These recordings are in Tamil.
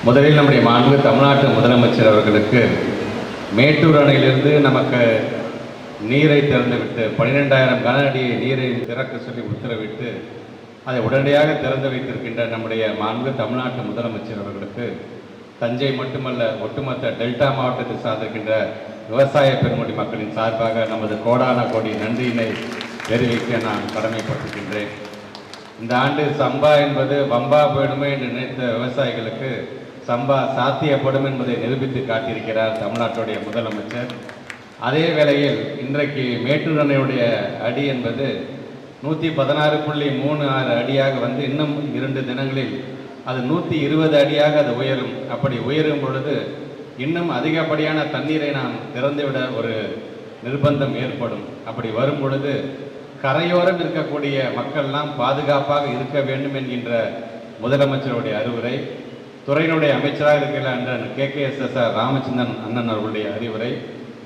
முதலில் நம்முடைய மாண்பு தமிழ்நாட்டு முதலமைச்சர் அவர்களுக்கு மேட்டூர் அணையிலிருந்து நமக்கு நீரை திறந்துவிட்டு 12,000 கன அடி நீரை திறக்க சொல்லி உத்தரவிட்டு அதை உடனடியாக திறந்து வைத்திருக்கின்ற நம்முடைய மாண்பு தமிழ்நாட்டு முதலமைச்சர் அவர்களுக்கு தஞ்சை மட்டுமல்ல ஒட்டுமொத்த டெல்டா மாவட்டத்தை சார்ந்திருக்கின்ற விவசாய பெருமொழி மக்களின் சார்பாக நமது கோடான கோடி நன்றியினை தெரிவிக்க நான் கடமைப்பட்டிருக்கின்றேன். இந்த ஆண்டு சம்பா என்பது வம்பா போயிடுமே என்று நினைத்த விவசாயிகளுக்கு சம்பா சாத்தியப்படும் என்பதை நிரூபித்து காட்டியிருக்கிறார் தமிழ்நாட்டுடைய முதலமைச்சர். அதே வேளையில் இன்றைக்கு மேட்டூர் அணையுடைய அடி என்பது 116.36 அடியாக வந்து இன்னும் 2 தினங்களில் அது 120 அடியாக அது உயரும். அப்படி உயரும் பொழுது இன்னும் அதிகப்படியான தண்ணீரை நாம் திறந்துவிட ஒரு நிர்பந்தம் ஏற்படும். அப்படி வரும் பொழுது கரையோரம் இருக்கக்கூடிய மக்கள்லாம் பாதுகாப்பாக இருக்க வேண்டும் என்கின்ற முதலமைச்சருடைய அறிவுரை, துறையினுடைய அமைச்சராக இருக்கிற அண்ணன் KKSSR ராமச்சந்திரன் அண்ணன் அவர்களுடைய அறிவுரை,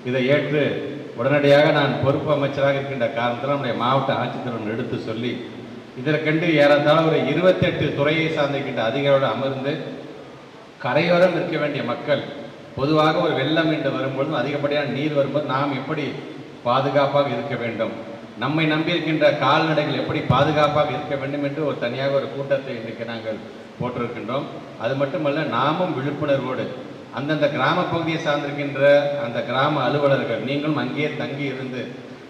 இதை ஏற்று உடனடியாக நான் பொறுப்பு அமைச்சராக இருக்கின்ற காரணத்தில் நம்முடைய மாவட்ட ஆட்சித்தலைவர் எடுத்து சொல்லி இதற்கென்று ஏறத்தாழ ஒரு 28 துறையை சார்ந்திருக்கின்ற அதிகாரியோடு அமர்ந்து கரையோரம் இருக்க வேண்டிய மக்கள் பொதுவாக ஒரு வெள்ளம் என்று வரும்பொழுதும் அதிகப்படியான நீர் வரும்போது நாம் எப்படி பாதுகாப்பாக இருக்க வேண்டும், நம்மை நம்பியிருக்கின்ற கால்நடைகள் எப்படி பாதுகாப்பாக இருக்க வேண்டும் என்று ஒரு தனியாக ஒரு கூட்டத்தை இன்றைக்கு நாங்கள் போட்டிருக்கின்றோம். அது மட்டுமல்ல, நாமும் விழிப்புணர்வோடு அந்தந்த கிராம பகுதியை சார்ந்திருக்கின்ற அந்த கிராம அலுவலர்கள் நீங்களும் அங்கேயே தங்கி இருந்து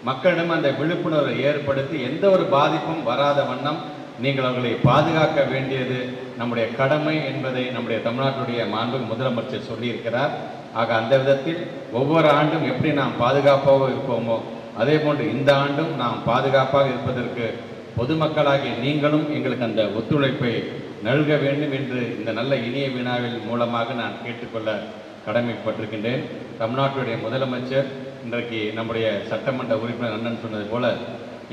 மக்களிடம் அந்த விழிப்புணர்வை ஏற்படுத்தி எந்த ஒரு பாதிப்பும் வராத வண்ணம் நீங்கள் அவர்களை பாதுகாக்க வேண்டியது நம்முடைய கடமை என்பதை நம்முடைய தமிழ்நாட்டுடைய மாண்பு முதலமைச்சர் சொல்லியிருக்கிறார். ஆக அந்த விதத்தில் ஒவ்வொரு ஆண்டும் எப்படி நாம் பாதுகாப்பாக இருப்போமோ அதே போன்று இந்த ஆண்டும் நாம் பாதுகாப்பாக இருப்பதற்கு பொதுமக்களாகிய நீங்களும் எங்களுக்கு அந்த ஒத்துழைப்பை நல்க வேண்டும் என்று இந்த நல்ல இனிய வினாவில் மூலமாக நான் கேட்டுக்கொள்ள கடமைப்பட்டிருக்கின்றேன். தமிழ்நாட்டுடைய முதலமைச்சர் இன்றைக்கு நம்முடைய சட்டமன்ற உறுப்பினர் அண்ணன் சொன்னது போல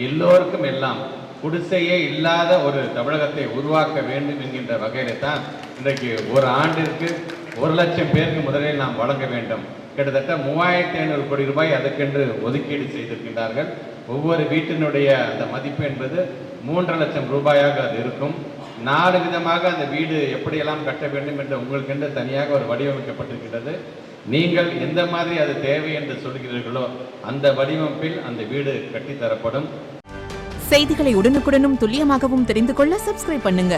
எல்லோருக்கும் எல்லாம் குடிசையே இல்லாத ஒரு தமிழகத்தை உருவாக்க வேண்டும் என்கின்ற வகையில தான் இன்றைக்கு ஒரு ஆண்டிற்கு 1,00,000 பேருக்கு முதலில் நாம் வழங்க வேண்டும். கிட்டத்தட்ட 3,500 கோடி ரூபாய் அதற்கென்று ஒதுக்கீடு செய்திருக்கின்றார்கள். ஒவ்வொரு வீட்டினுடைய அந்த மதிப்பு என்பது 3,50,000 லட்சம் ரூபாயாக அது இருக்கும். 4 விதமாக அந்த வீடு எப்படியெல்லாம் கட்ட வேண்டும் என்று உங்களுக்கென்று தனியாக ஒரு வடிவமைக்கப்பட்டிருக்கிறது. நீங்கள் எந்த மாதிரி அது தேவை என்று சொல்கிறீர்களோ அந்த வடிவமைப்பில் அந்த வீடு கட்டித்தரப்படும். செய்திகளை உடனுக்குடனும் துல்லியமாகவும் தெரிந்து கொள்ள சப்ஸ்கிரைப் பண்ணுங்க.